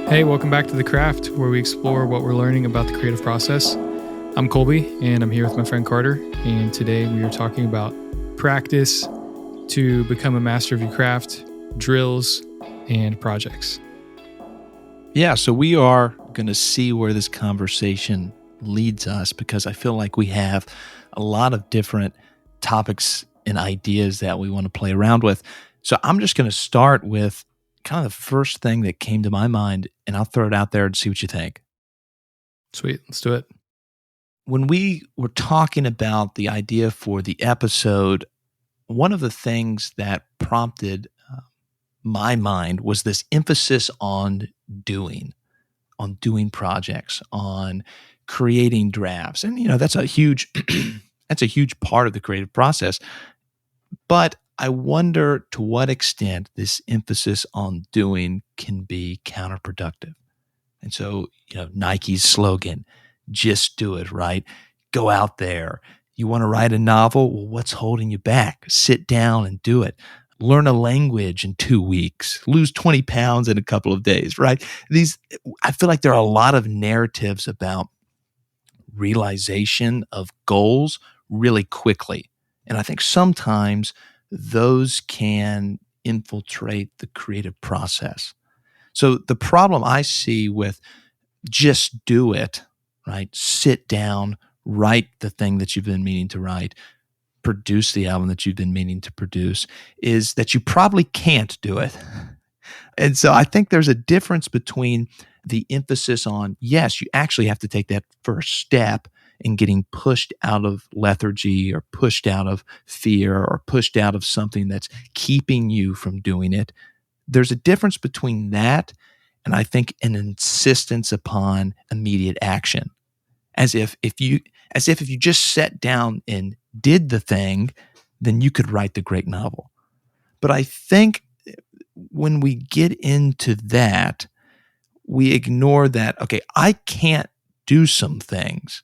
Hey, welcome back to The Craft, where we explore what we're learning about the creative process. I'm Colby, and I'm here with my friend Carter, and today we are talking about practice to become a master of your craft, drills, and projects. Yeah, so we are going to see where this conversation leads us because I feel like we have a lot of different topics and ideas that we want to play around with. So I'm just going to start with kind of the first thing that came to my mind, and I'll throw it out there and see what you think. Sweet, let's do it. When we were talking about the idea for the episode, one of the things that prompted my mind was this emphasis on doing projects, on creating drafts. And that's a huge that's a huge part of the creative process. But I wonder to what extent this emphasis on doing can be counterproductive. And so, Nike's slogan, just do it, right? Go out there. You want to write a novel? Well, what's holding you back? Sit down and do it. Learn a language in 2 weeks, lose 20 pounds in a couple of days, right? I feel like there are a lot of narratives about realization of goals really quickly. And I think sometimes those can infiltrate the creative process. So the problem I see with just do it, right? Sit down, write the thing that you've been meaning to write, produce the album that you've been meaning to produce, is that you probably can't do it. And so I think there's a difference between the emphasis on, yes, you actually have to take that first step in getting pushed out of lethargy or pushed out of fear or pushed out of something that's keeping you from doing it. There's a difference between that and I think an insistence upon immediate action. As if you just sat down and did the thing, then you could write the great novel. But I think when we get into that, we ignore that, okay, I can't do some things,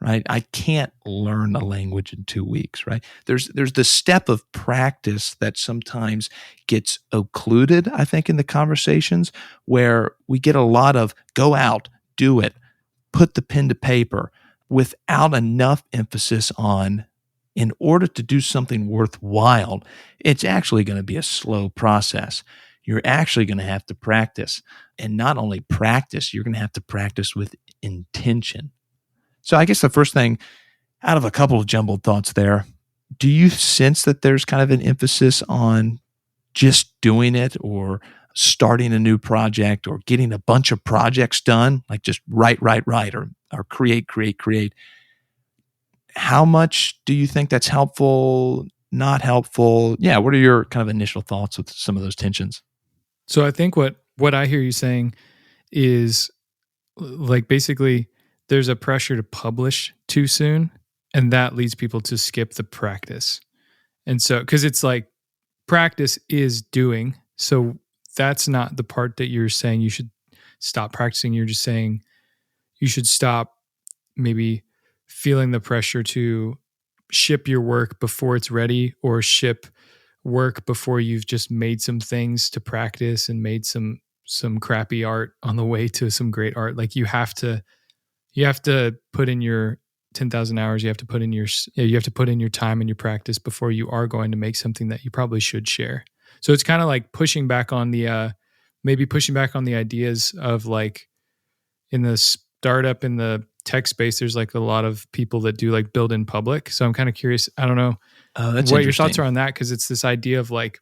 right? I can't learn a language in 2 weeks, right? There's the step of practice that sometimes gets occluded, I think, in the conversations where we get a lot of go out, do it, put the pen to paper without enough emphasis on, in order to do something worthwhile, it's actually going to be a slow process. You're actually going to have to practice. And not only practice, you're going to have to practice with intention. So I guess the first thing, out of a couple of jumbled thoughts there, do you sense that there's kind of an emphasis on just doing it or starting a new project or getting a bunch of projects done, like just write, or create? How much do you think that's helpful, not helpful? Yeah, what are your kind of initial thoughts with some of those tensions? So I think what I hear you saying is like basically there's a pressure to publish too soon, and that leads people to skip the practice. And so, because it's like practice is doing, so that's not the part that you're saying you should stop practicing. You're just saying you should stop maybe feeling the pressure to ship your work before it's ready, or ship work before you've just made some things to practice and made some crappy art on the way to some great art. Like you have to put in your 10,000 hours. You have to put in your time and your practice before you are going to make something that you probably should share. So it's kind of like pushing back on the ideas of, like, in the startup, in the tech space, there's like a lot of people that do like build in public. So I'm kind of curious. I don't know what your thoughts are on that, because it's this idea of like,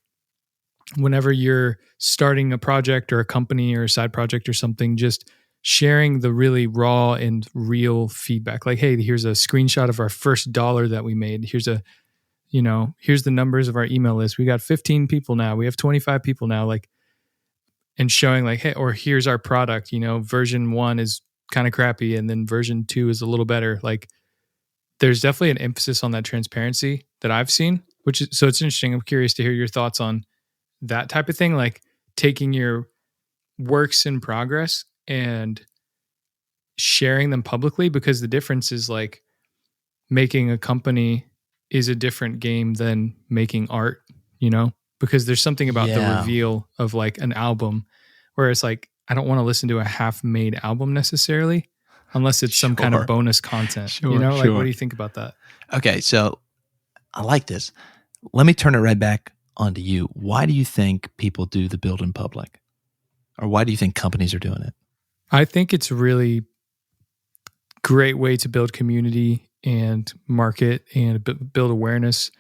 whenever you're starting a project or a company or a side project or something, just sharing the really raw and real feedback. Like, hey, here's a screenshot of our first dollar that we made. Here's the numbers of our email list. We got 15 people now. We have 25 people now. Like, and showing like, hey, or here's our product, version 1 is kind of crappy, and then version 2 is a little better. Like, there's definitely an emphasis on that transparency that I've seen, so it's interesting. I'm curious to hear your thoughts on that type of thing, like taking your works in progress and sharing them publicly, because the difference is, like, making a company is a different game than making art, because there's something about the reveal of like an album where it's like, I don't want to listen to a half-made album necessarily, unless it's some kind of Sure. bonus content. Sure, Like, what sure. do you think about that? Okay, so I like this. Let me turn it right back onto you. Why do you think people do the build in public? Or why do you think companies are doing it? I think it's a really great way to build community and market and build awareness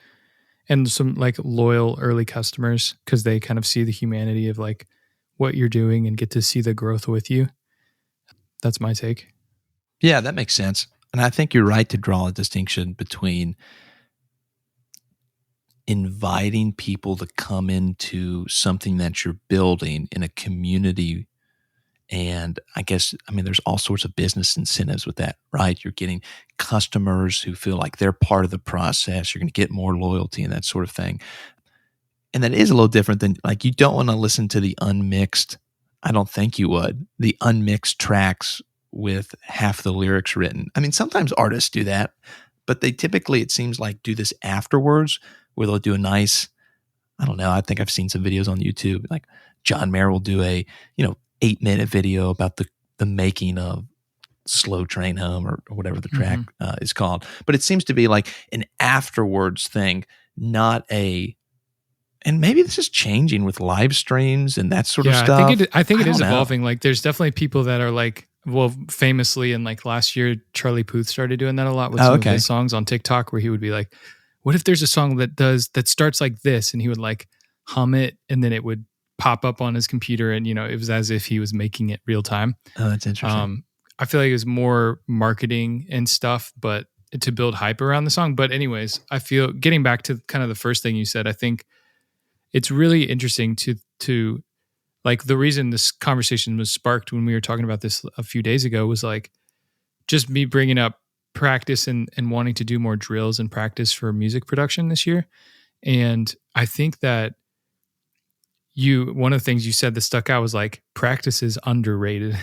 and some like loyal early customers because they kind of see the humanity of like what you're doing and get to see the growth with you. That's my take. Yeah, that makes sense. And I think you're right to draw a distinction between inviting people to come into something that you're building in a community. And there's all sorts of business incentives with that, right? You're getting customers who feel like they're part of the process. You're going to get more loyalty and that sort of thing. And that is a little different than like, you don't want to listen to the unmixed, I don't think you would, the unmixed tracks with half the lyrics written. I mean, sometimes artists do that, but they typically, it seems like, do this afterwards where they'll do a nice, I don't know, I think I've seen some videos on YouTube, like John Mayer will do a, 8-minute video about the making of Slow Train Home or whatever the track is called. But it seems to be like an afterwards thing, not a, and maybe this is changing with live streams and that sort of stuff. I think it is don't know. evolving. Like there's definitely people that are like, well, famously in like last year, Charlie Puth started doing that a lot with some of his songs on TikTok where he would be like, what if there's a song that starts like this? And he would like hum it and then it would pop up on his computer and, it was as if he was making it real time. Oh, that's interesting. I feel like it was more marketing and stuff, but to build hype around the song. But anyways, I feel getting back to kind of the first thing you said, I think it's really interesting to like the reason this conversation was sparked when we were talking about this a few days ago was like just me bringing up practice and wanting to do more drills and practice for music production this year. And I think that one of the things you said that stuck out was like practice is underrated,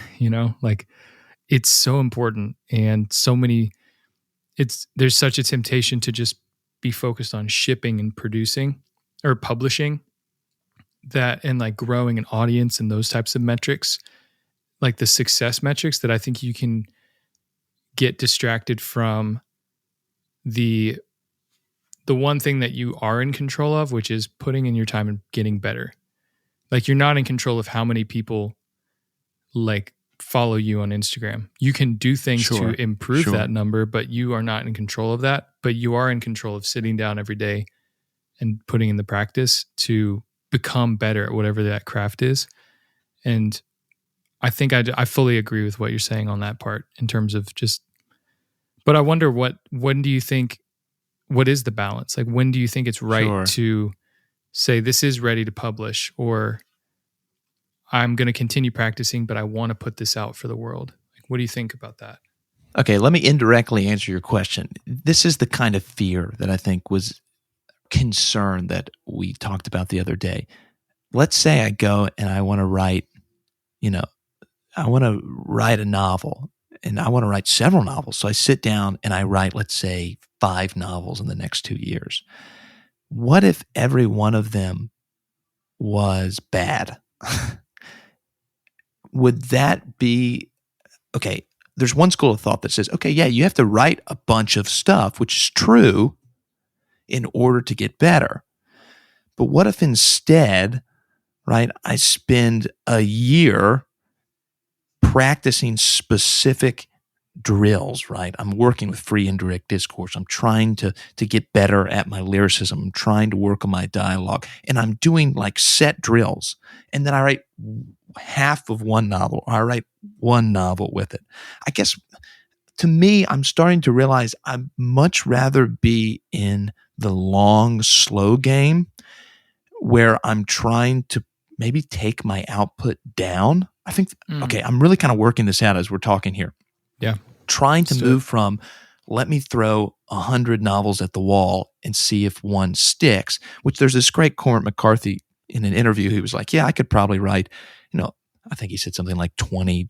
like it's so important and there's such a temptation to just be focused on shipping and producing or publishing that and like growing an audience and those types of metrics, like the success metrics that I think you can get distracted from the one thing that you are in control of, which is putting in your time and getting better. Like you're not in control of how many people like follow you on Instagram. You can do things to improve that number, but you are not in control of that. But you are in control of sitting down every day and putting in the practice to become better at whatever that craft is. And I think I fully agree with what you're saying on that part in terms of just, but I wonder when do you think, what is the balance? Like when do you think it's right to say this is ready to publish or I'm going to continue practicing, but I want to put this out for the world? Like, what do you think about that? Okay, let me indirectly answer your question. This is the kind of fear that I think was concern that we talked about the other day. Let's say I go and I want to write, I want to write a novel and I want to write several novels. So I sit down and I write, let's say, 5 novels in the next 2 years. What if every one of them was bad? Would that be okay? There's one school of thought that says, okay, yeah, you have to write a bunch of stuff, which is true, in order to get better. But what if instead, right, I spend a year practicing specific drills, right? I'm working with free indirect discourse. I'm trying to get better at my lyricism. I'm trying to work on my dialogue. And I'm doing like set drills. And then I write half of one novel, or I write one novel with it. I guess to me, I'm starting to realize I'd much rather be in the long, slow game where I'm trying to maybe take my output down. I think, okay, I'm really kind of working this out as we're talking here. Yeah. Trying to move from, let me throw 100 novels at the wall and see if one sticks, which there's this great Cormac McCarthy in an interview. He was like, yeah, I could probably write, I think he said something like 20,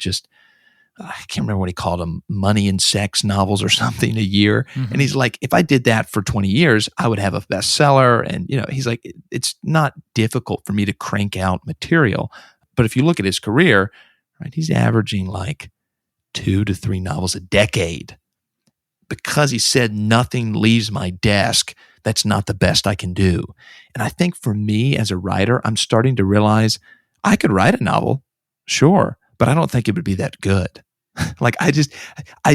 I can't remember what he called them, money and sex novels or something a year. Mm-hmm. And he's like, if I did that for 20 years, I would have a bestseller. And, he's like, it's not difficult for me to crank out material. But if you look at his career, right? He's averaging like 2 to 3 novels a decade. Because he said nothing leaves my desk, that's not the best I can do. And I think for me as a writer, I'm starting to realize I could write a novel, sure, but I don't think it would be that good. Like I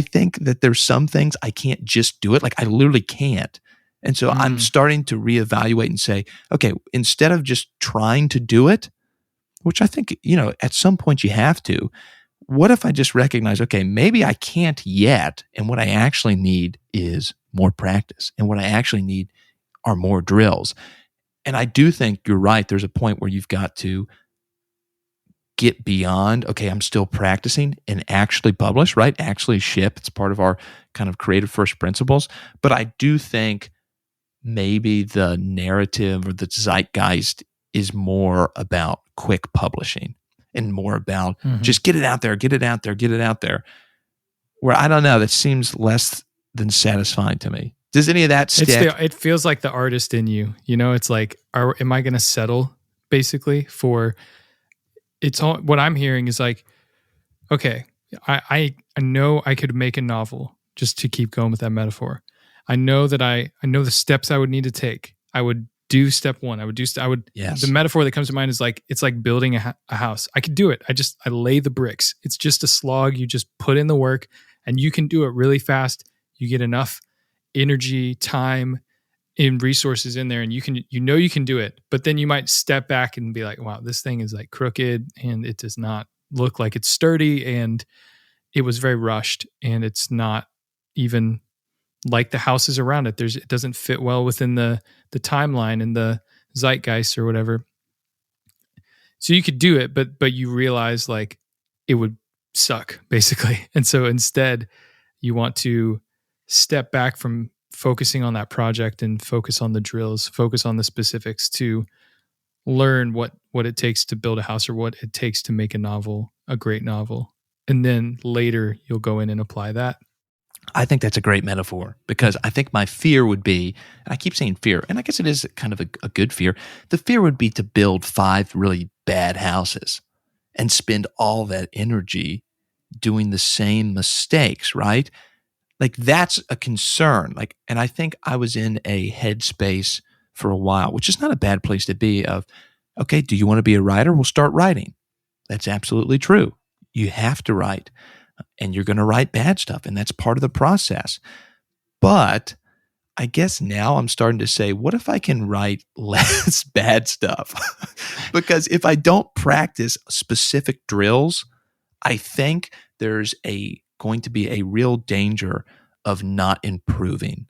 think that there's some things I can't just do it. Like I literally can't. And so I'm starting to reevaluate and say, okay, instead of just trying to do it, which I think, at some point you have to, what if I just recognize, okay, maybe I can't yet, and what I actually need is more practice, and what I actually need are more drills. And I do think you're right. There's a point where you've got to get beyond, okay, I'm still practicing and actually publish, right? Actually ship. It's part of our kind of creative first principles. But I do think maybe the narrative or the zeitgeist is more about quick publishing and more about just get it out there, get it out there, get it out there. Where I don't know, that seems less than satisfying to me. Does any of that stick? It feels like the artist in you. It's like, am I going to settle basically for? It's all what I'm hearing is like, okay, I know I could make a novel, just to keep going with that metaphor. I know that I know the steps I would need to take. I would do step one. Yes. The metaphor that comes to mind is like, it's like building a house. I could do it. I lay the bricks. It's just a slog. You just put in the work and you can do it really fast. You get enough energy, time, and resources in there, and you can do it. But then you might step back and be like, wow, this thing is like crooked and it does not look like it's sturdy and it was very rushed and it's not even like the houses around it. It doesn't fit well within the timeline and the zeitgeist or whatever. So you could do it, but you realize like it would suck basically. And so instead you want to step back from focusing on that project and focus on the drills, focus on the specifics to learn what it takes to build a house or what it takes to make a novel, a great novel. And then later you'll go in and apply that. I think that's a great metaphor because I think my fear would be, and I keep saying fear, and I guess it is kind of a good fear. The fear would be to build 5 really bad houses and spend all that energy doing the same mistakes, right? Like that's a concern. Like, and I think I was in a headspace for a while, which is not a bad place to be of, okay, do you want to be a writer? We'll start writing. That's absolutely true. You have to write and you're going to write bad stuff. And that's part of the process. But I guess now I'm starting to say, what if I can write less bad stuff? Because if I don't practice specific drills, I think there's going to be a real danger of not improving.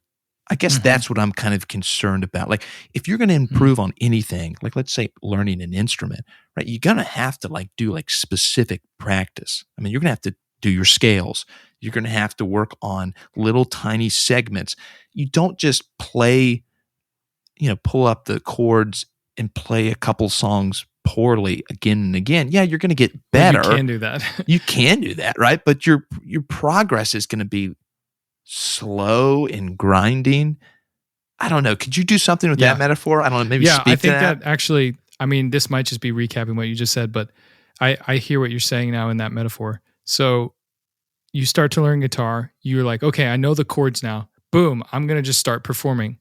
I guess that's what I'm kind of concerned about. Like if you're going to improve on anything, like let's say learning an instrument, right? You're going to have to like do like specific practice. I mean, you're going to have to do your scales. You're going to have to work on little tiny segments. You don't just play, pull up the chords and play a couple songs poorly again and again. Yeah, you're going to get better. Well, you can do that. You can do that, right? But your progress is going to be slow and grinding. I don't know. Could you do something with that metaphor? I don't know. Maybe speak I think to that. actually, I mean, this might just be recapping what you just said, but I hear what you're saying now in that metaphor. So you start to learn guitar. You're like, okay, I know the chords now. Boom, I'm going to just start performing.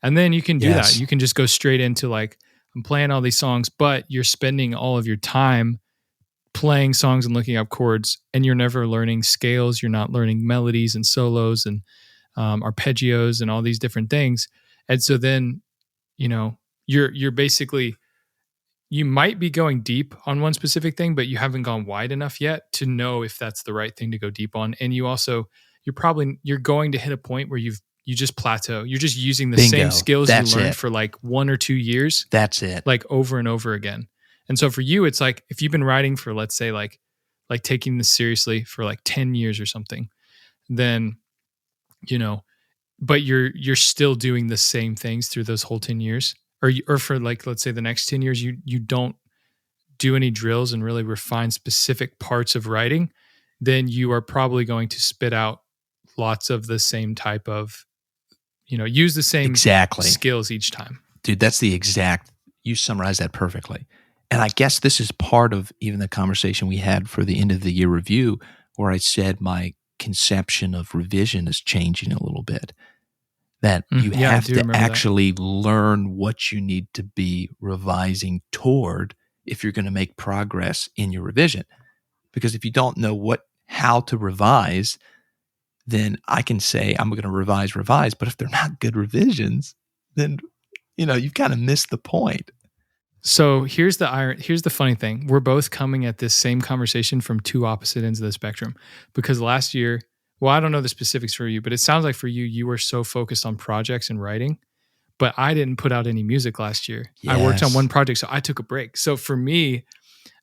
And then you can do that. You can just go straight into like, I'm playing all these songs, but you're spending all of your time playing songs and looking up chords, and you're never learning scales. You're not learning melodies and solos and arpeggios and all these different things. And so then, you're basically, you might be going deep on one specific thing, but you haven't gone wide enough yet to know if that's the right thing to go deep on. And you're going to hit a point where you just plateau. You're just using the same skills you learned for like 1 or 2 years. That's it. Like over and over again. And so for you, it's like, if you've been writing for, let's say like taking this seriously for like 10 years or something, then, but you're still doing the same things through those whole 10 years or for like, let's say the next 10 years, you don't do any drills and really refine specific parts of writing, then you are probably going to spit out lots of the same type of, use the same skills each time. Dude, you summarized that perfectly. And I guess this is part of even the conversation we had for the end of the year review, where I said my conception of revision is changing a little bit. That you Yeah, I have do to remember that. actually learn what you need to be revising toward if you're going to make progress in your revision. Because if you don't know how to revise, then I can say I'm going to revise. But if they're not good revisions, then you've kind of missed the point. So here's the funny thing. We're both coming at this same conversation from two opposite ends of the spectrum. Because last year, well, I don't know the specifics for you, but it sounds like for you, you were so focused on projects and writing. But I didn't put out any music last year. I worked on Yes. one project, so I took a break. So for me,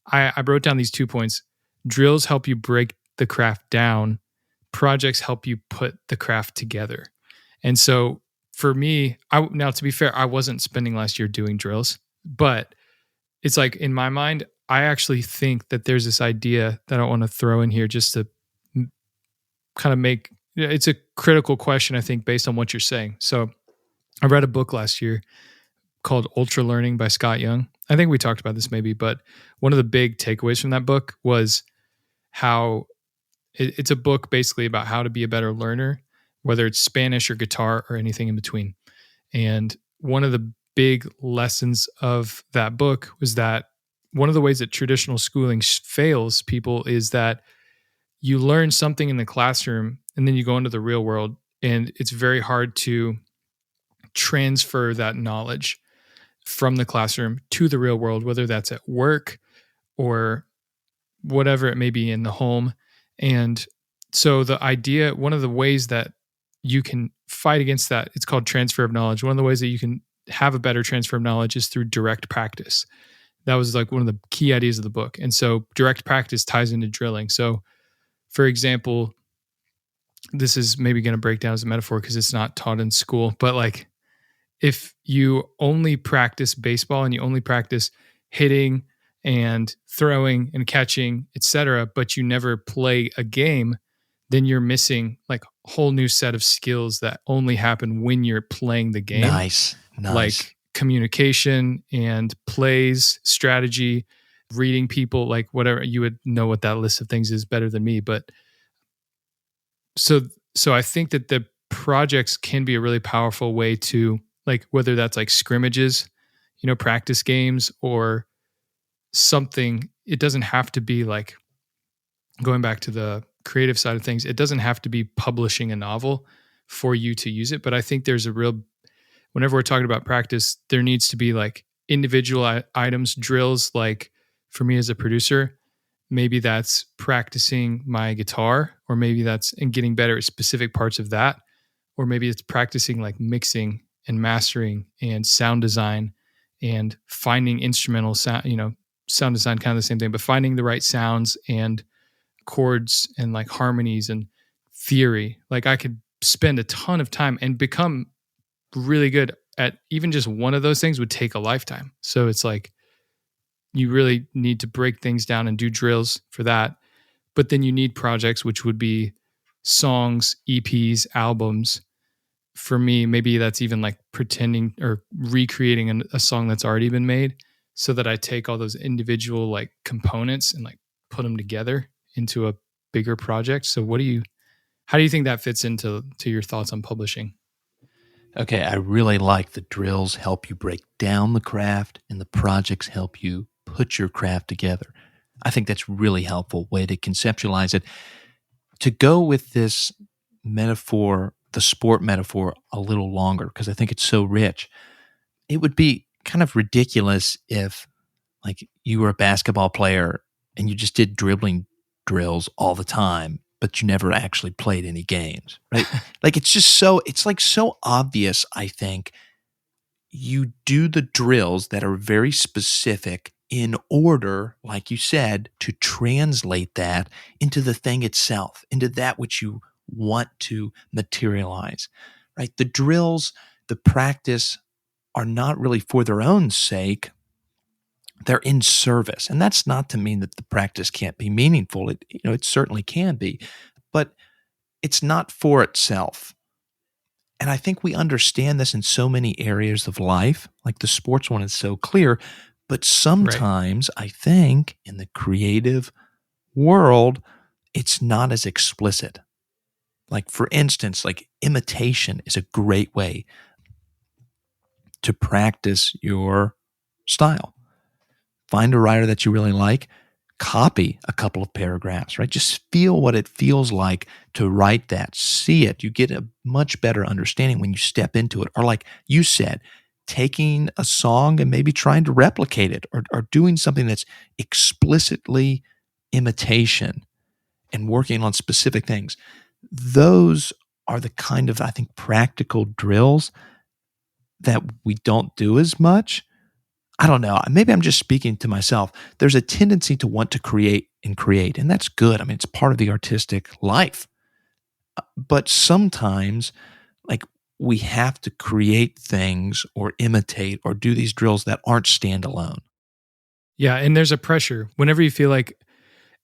I wrote down these 2 points. Drills help you break the craft down. Projects help you put the craft together. And so for me, now to be fair, I wasn't spending last year doing drills, but it's like in my mind, I actually think that there's this idea that I want to throw in here just to kind of make it's a critical question, I think, based on what you're saying. So I read a book last year called Ultra Learning by Scott Young. I think we talked about this maybe, but one of the big takeaways from that book was how it's a book basically about how to be a better learner, whether it's Spanish or guitar or anything in between. And one of the big lessons of that book was that one of the ways that traditional schooling fails people is that you learn something in the classroom and then you go into the real world and it's very hard to transfer that knowledge from the classroom to the real world, whether that's at work or whatever it may be in the home. And so the idea, one of the ways that you can fight against that, it's called transfer of knowledge. One of the ways that you can have a better transfer of knowledge is through direct practice. That was like one of the key ideas of the book. And so direct practice ties into drilling. So for example, this is maybe going to break down as a metaphor because it's not taught in school, but like if you only practice baseball and you only practice hitting and throwing and catching, etc., but you never play a game, then you're missing like a whole new set of skills that only happen when you're playing the game, Nice. like communication and plays, strategy, reading people, like whatever. You would know what that list of things is better than me, but so so I think that the projects can be a really powerful way to, like, whether that's like scrimmages, practice games or something. It doesn't have to be like, going back to the creative side of things, it doesn't have to be publishing a novel for you to use it, but I think there's a real, whenever we're talking about practice, there needs to be like individual items, drills. Like for me as a producer, maybe that's practicing my guitar, or maybe that's in getting better at specific parts of that, or maybe it's practicing like mixing and mastering and sound design and finding instrumental sound, sound design, kind of the same thing, but finding the right sounds and chords and like harmonies and theory. Like I could spend a ton of time and become really good at even just one of those things would take a lifetime. So it's like you really need to break things down and do drills for that. But then you need projects, which would be songs, EPs, albums. For me, maybe that's even like pretending or recreating a song that's already been made, so that I take all those individual like components and like put them together into a bigger project. So how do you think that fits into your thoughts on publishing? Okay, I really like the drills help you break down the craft and the projects help you put your craft together. I think that's really helpful way to conceptualize it. To go with this metaphor, the sport metaphor, a little longer, because I think it's so rich, it would be kind of ridiculous if, like, you were a basketball player and you just did dribbling drills all the time, but you never actually played any games, right? Like, it's like so obvious, I think. You do the drills that are very specific in order, like you said, to translate that into the thing itself, into that which you want to materialize, right? The drills, the practice are not really for their own sake. They're in service. And that's not to mean that the practice can't be meaningful. It certainly can be, but it's not for itself. And I think we understand this in so many areas of life. Like the sports one is so clear, But Right. sometimes I think in the creative world, it's not as explicit. Like, for instance, like imitation is a great way to practice your style. Find a writer that you really like, copy a couple of paragraphs, right? Just feel what it feels like to write that. See it. You get a much better understanding when you step into it. Or, like you said, taking a song and maybe trying to replicate it, or doing something that's explicitly imitation and working on specific things. Those are the kind of, I think, practical drills that we don't do as much. I don't know. Maybe I'm just speaking to myself. There's a tendency to want to create, and that's good. I mean, it's part of the artistic life. But sometimes, like, we have to create things or imitate or do these drills that aren't standalone. Yeah, and there's a pressure whenever you feel like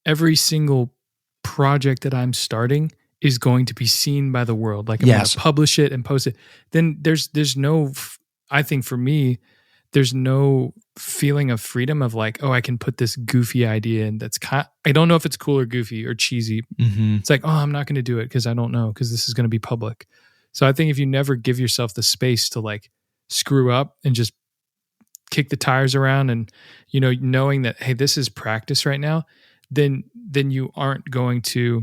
every single project that I'm starting is going to be seen by the world. Like I'm going to Yes. publish it and post it. Then there's no I think for me there's no feeling of freedom of like, oh, I can put this goofy idea in that's I don't know if it's cool or goofy or cheesy. Hmm. It's like, oh, I'm not going to do it because I don't know because this is going to be public. So I think if you never give yourself the space to like screw up and just kick the tires around and knowing that hey, this is practice right now, then you aren't going to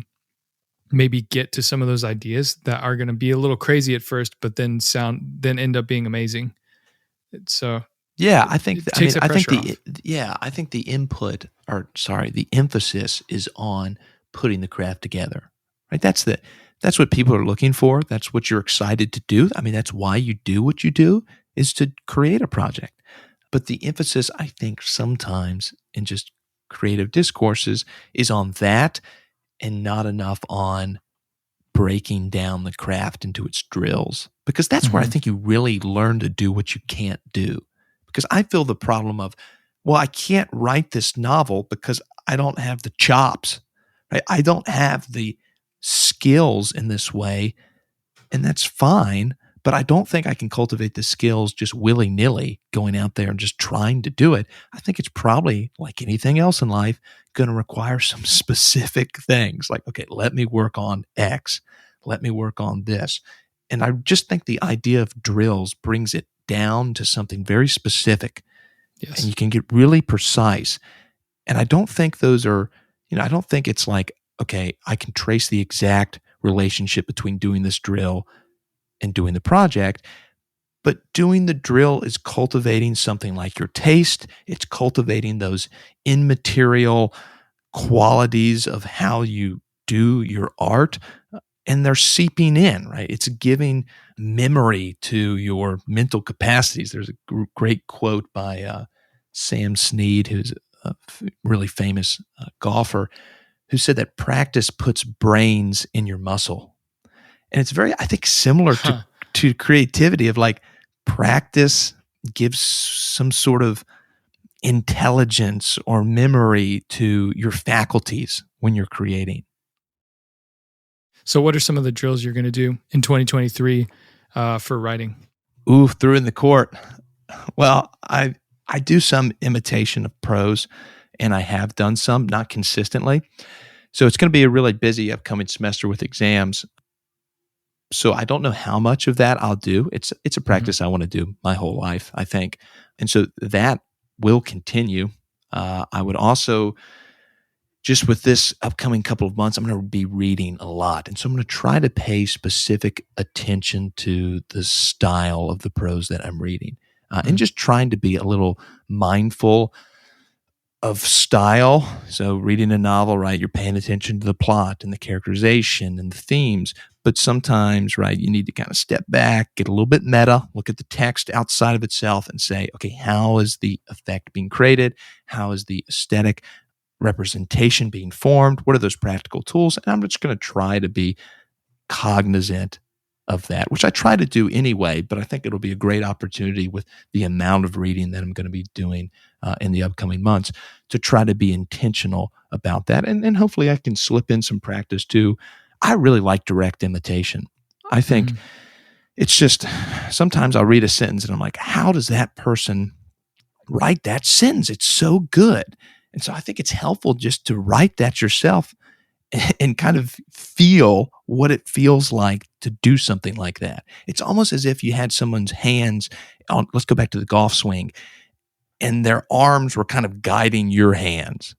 maybe get to some of those ideas that are going to be a little crazy at first but then end up being amazing. So Yeah, it, I think. it I mean, takes that I think pressure off. I think the input, or sorry, the emphasis is on putting the craft together. Right. That's what people are looking for. That's what you're excited to do. I mean, that's why you do what you do, is to create a project. But the emphasis, I think, sometimes in just creative discourses is on that, and not enough on breaking down the craft into its drills, because that's where I Mhm. think you really learn to do what you can't do. Because I feel the problem of, well, I can't write this novel because I don't have the chops, right? I don't have the skills in this way, and that's fine. But I don't think I can cultivate the skills just willy nilly going out there and just trying to do it. I think it's probably like anything else in life, going to require some specific things like, okay, let me work on X, let me work on this. And I just think the idea of drills brings it down to something very specific, and Yes. you can get really precise. And I don't think those are, I don't think it's like, okay, I can trace the exact relationship between doing this drill and doing the project. But doing the drill is cultivating something like your taste. It's cultivating those immaterial qualities of how you do your art, and they're seeping in, right? It's giving memory to your mental capacities. There's a great quote by Sam Snead, who's a really famous golfer, who said that practice puts brains in your muscle. And it's very, I think, similar Huh. to creativity, of like, practice gives some sort of intelligence or memory to your faculties when you're creating. So what are some of the drills you're going to do in 2023 for writing? Ooh, threw in the court. Well, I do some imitation of prose, and I have done some, not consistently. So it's going to be a really busy upcoming semester with exams. So I don't know how much of that I'll do. It's a Mhm. practice I want to do my whole life, I think, and so that will continue. I would also, just with this upcoming couple of months, I'm going to be reading a lot, and so I'm going to try to pay specific attention to the style of the prose that I'm reading, and Mhm. just trying to be a little mindful of style. So reading a novel, right, you're paying attention to the plot and the characterization and the themes. But sometimes, right, you need to kind of step back, get a little bit meta, look at the text outside of itself and say, okay, how is the effect being created? How is the aesthetic representation being formed? What are those practical tools? And I'm just going to try to be cognizant of that, which I try to do anyway, but I think it'll be a great opportunity with the amount of reading that I'm going to be doing in the upcoming months, to try to be intentional about that. And hopefully I can slip in some practice too. I really like direct imitation. I think it's just, sometimes I'll read a sentence and I'm like, how does that person write that sentence. It's so good. And so I think it's helpful just to write that yourself and kind of feel what it feels like to do something like that. It's almost as if you had someone's hands on, let's go back to the golf swing, and their arms were kind of guiding your hands.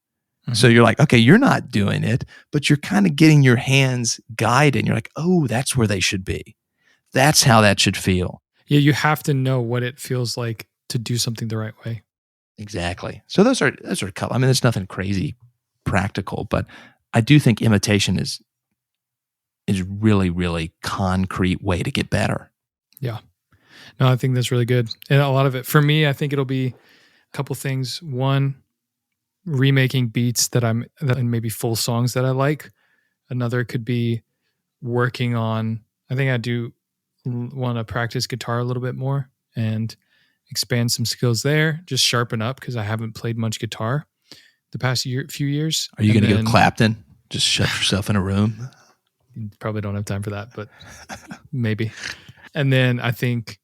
So you're like, okay, you're not doing it, but you're kind of getting your hands guided. You're like, oh, that's where they should be. That's how that should feel. Yeah, you have to know what it feels like to do something the right way. Exactly. So those are a couple. I mean, it's nothing crazy practical, but I do think imitation is really, really concrete way to get better. Yeah. No, I think that's really good. And a lot of it, for me, I think it'll be a couple things. One, remaking beats and maybe full songs that I like. Another could be working on, I think I do want to practice guitar a little bit more and expand some skills there, just sharpen up because I haven't played much guitar the past few years. Are you going to go Clapton? Just shut yourself in a room? Probably don't have time for that, but maybe. And then I think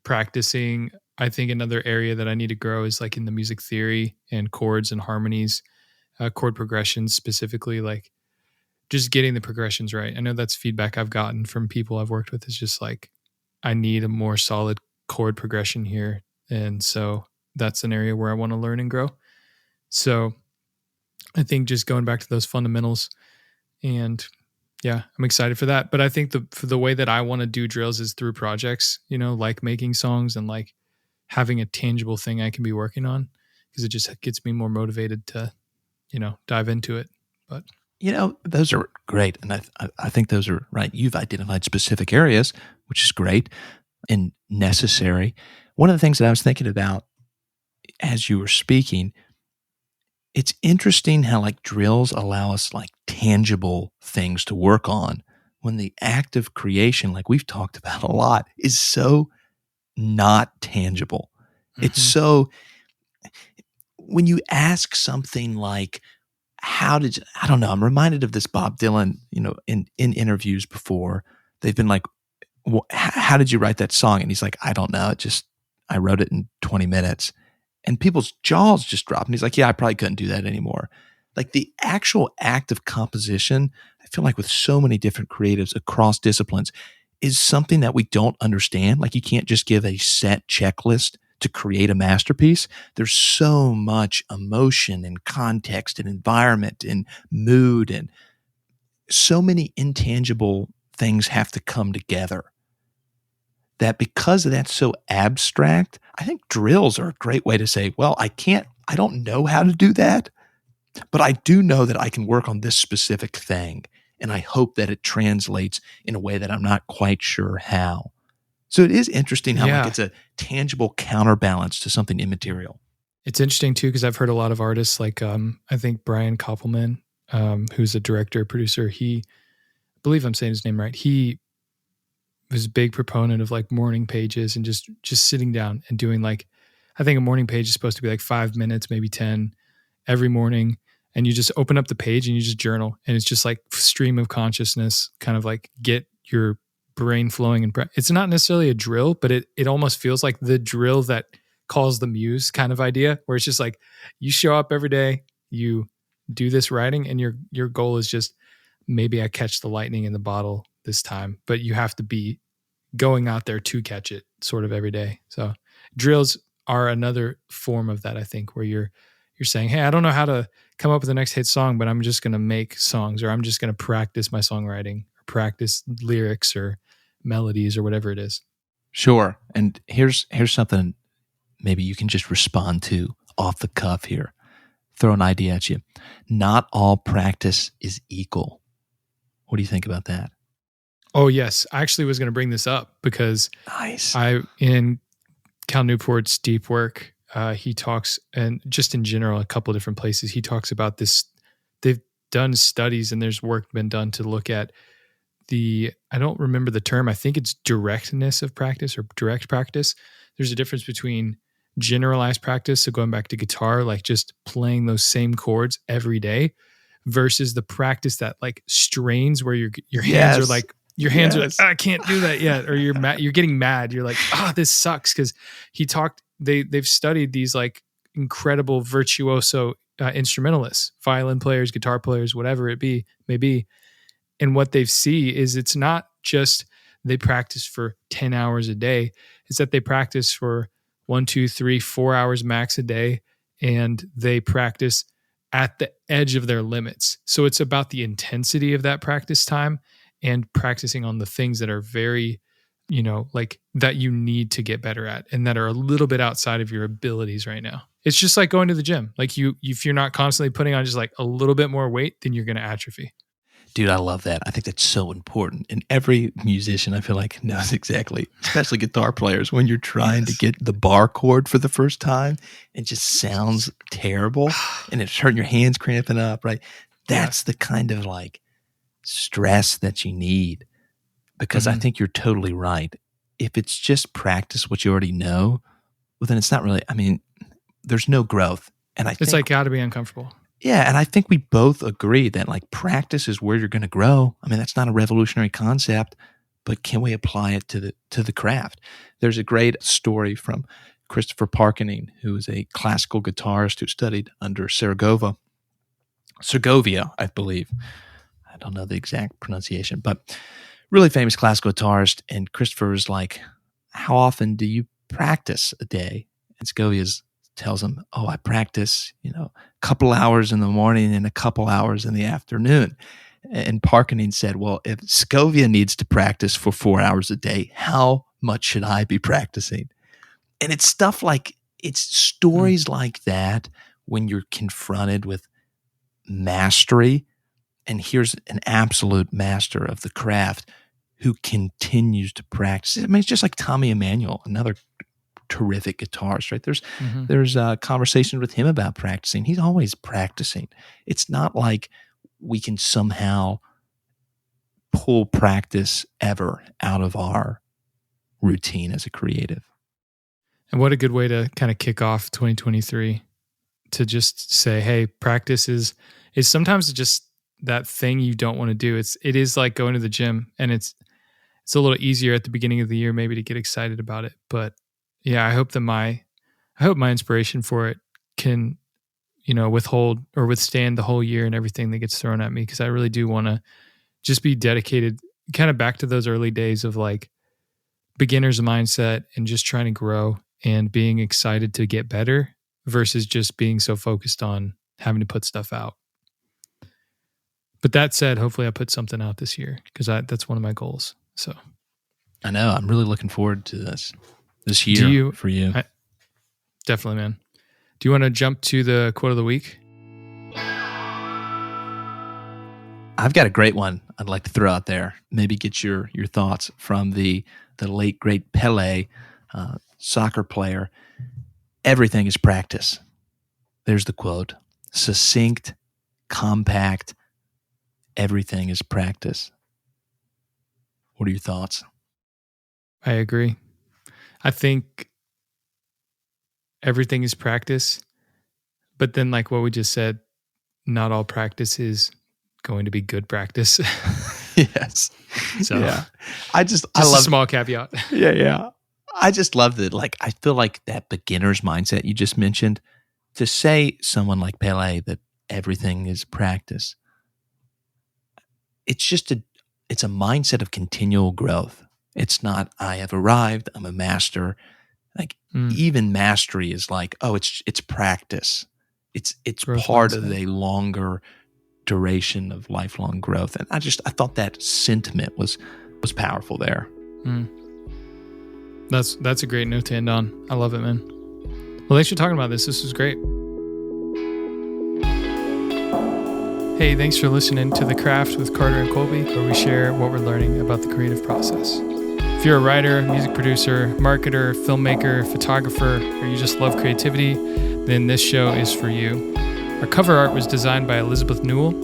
practicing, I think another area that I need to grow is like in the music theory and chords and harmonies, chord progressions specifically, like just getting the progressions right. I know that's feedback I've gotten from people I've worked with. Is just like, I need a more solid chord progression here. And so that's an area where I want to learn and grow. So I think just going back to those fundamentals, and yeah, I'm excited for that. But I think for the way that I want to do drills is through projects, like making songs and like having a tangible thing I can be working on, because it just gets me more motivated to, dive into it. But those are great. And I think those are right. You've identified specific areas, which is great and necessary. One of the things that I was thinking about as you were speaking, it's interesting how like drills allow us like tangible things to work on when the act of creation, like we've talked about a lot, is so not tangible. It's so, when you ask something like, I don't know, I'm reminded of this Bob Dylan, in interviews before, they've been like, well, how did you write that song? And he's like, I don't know. I wrote it in 20 minutes. And people's jaws just drop. And he's like, yeah, I probably couldn't do that anymore. Like the actual act of composition, I feel like with so many different creatives across disciplines, is something that we don't understand. Like you can't just give a set checklist to create a masterpiece. There's so much emotion and context and environment and mood, and so many intangible things have to come together, that because that's so abstract, I think drills are a great way to say, well, I don't know how to do that, but I do know that I can work on this specific thing. And I hope that it translates in a way that I'm not quite sure how. So it is interesting how like it's a tangible counterbalance to something immaterial. It's interesting too, because I've heard a lot of artists like, I think Brian Koppelman, who's a director, producer, I believe I'm saying his name right. He was a big proponent of like morning pages and just sitting down and doing like, I think a morning page is supposed to be like 5 minutes, maybe 10 every morning. And you just open up the page and you just journal, and it's just like stream of consciousness, kind of like get your brain flowing. And it's not necessarily a drill, but it almost feels like the drill that calls the muse kind of idea, where it's just like you show up every day, you do this writing, and your goal is just, maybe I catch the lightning in the bottle this time, but you have to be going out there to catch it sort of every day. So drills are another form of that, I think, where you're saying, hey, I don't know how to come up with the next hit song, but I'm just going to make songs, or I'm just going to practice my songwriting, or practice lyrics or melodies or whatever it is. Sure. And here's something maybe you can just respond to off the cuff here. Throw an idea at you. Not all practice is equal. What do you think about that? Oh, yes. I actually was going to bring this up because nice. In Cal Newport's deep work, he talks, and just in general, a couple of different places, he talks about this. They've done studies and there's work been done to look at I don't remember the term. I think it's directness of practice or direct practice. There's a difference between generalized practice, so going back to guitar, like just playing those same chords every day, versus the practice that like strains, where your hands are like, your hands are like, I can't do that yet. Or you're getting mad. You're like, this sucks. Cause he talked they've studied these like incredible virtuoso instrumentalists, violin players, guitar players, whatever it may be. And what they see is it's not just they practice for 10 hours a day. It's that they practice for 1, 2, 3, 4 hours max a day. And they practice at the edge of their limits. So it's about the intensity of that practice time and practicing on the things that are very, like that you need to get better at and that are a little bit outside of your abilities right now. It's just like going to the gym. Like if you're not constantly putting on just like a little bit more weight, then you're going to atrophy. Dude, I love that. I think that's so important. And every musician, I feel like, knows exactly, especially guitar players, when you're trying to get the bar chord for the first time, it just sounds terrible and it's hurting your hands cramping up, right? That's the kind of like stress that you need, because I think you're totally right. If it's just practice what you already know, well, then it's not really, there's no growth. And it's like got to be uncomfortable. Yeah, and I think we both agree that like practice is where you're going to grow. That's not a revolutionary concept, but can we apply it to the craft? There's a great story from Christopher Parkening, who is a classical guitarist who studied under Segovia, I believe. I don't know the exact pronunciation, but really famous classical guitarist. And Christopher is like, "How often do you practice a day?" And Segovia tells him, "Oh, I practice, a couple hours in the morning and a couple hours in the afternoon." And Parkening said, "Well, if Segovia needs to practice for 4 hours a day, how much should I be practicing?" And it's stuff like, it's stories like that when you're confronted with mastery. And here's an absolute master of the craft who continues to practice. It's just like Tommy Emmanuel, another terrific guitarist, right? There's conversations with him about practicing. He's always practicing. It's not like we can somehow pull practice ever out of our routine as a creative. And what a good way to kind of kick off 2023, to just say, hey, practice is sometimes just that thing you don't want to do. It is like going to the gym, and it's a little easier at the beginning of the year maybe to get excited about it, but yeah, I hope my inspiration for it can, withhold or withstand the whole year and everything that gets thrown at me, because I really do want to just be dedicated, kind of back to those early days of like beginner's mindset and just trying to grow and being excited to get better versus just being so focused on having to put stuff out. But that said, hopefully I put something out this year, because that's one of my goals. So I know I'm really looking forward to this year for you. Definitely, man. Do you want to jump to the quote of the week? I've got a great one I'd like to throw out there. Maybe get your thoughts from the late, great Pele, soccer player. Everything is practice. There's the quote. Succinct, compact, everything is practice. What are your thoughts? I agree. I think everything is practice, but then like what we just said, not all practice is going to be good practice. Yes. So yeah. I love a small caveat. Yeah. I just love that. Like, I feel like that beginner's mindset you just mentioned, to say someone like Pele that everything is practice. It's a mindset of continual growth. It's not, I have arrived, I'm a master. Like even mastery is like, oh, it's practice. It's growth part mindset. Of a longer duration of lifelong growth. And I thought that sentiment was powerful there. That's a great note to end on. I love it, man. Well, thanks for talking about this. This was great. Hey, thanks for listening to The Craft with Carter and Colby, where we share what we're learning about the creative process. If you're a writer, music producer, marketer, filmmaker, photographer, or you just love creativity, then this show is for you. Our cover art was designed by Elizabeth Newell.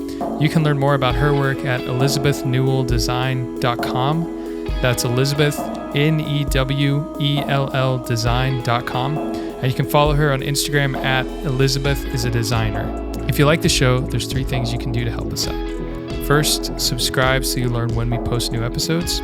You can learn more about her work at elizabethnewelldesign.com. That's Elizabeth, Newell design.com. And you can follow her on Instagram at ElizabethIsADesigner. If you like the show, there's 3 things you can do to help us out. First, subscribe so you learn when we post new episodes.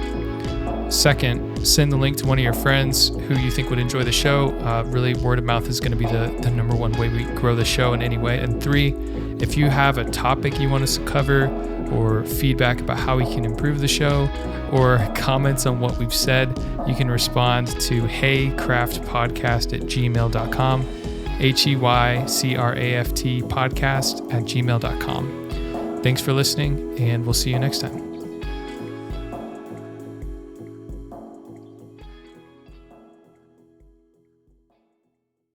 Second, send the link to one of your friends who you think would enjoy the show. Really, word of mouth is going to be the number one way we grow the show in any way. And three, if you have a topic you want us to cover, or feedback about how we can improve the show, or comments on what we've said, you can respond to heycraftpodcast@gmail.com, HEYCRAFT podcast@gmail.com. Thanks for listening, and we'll see you next time.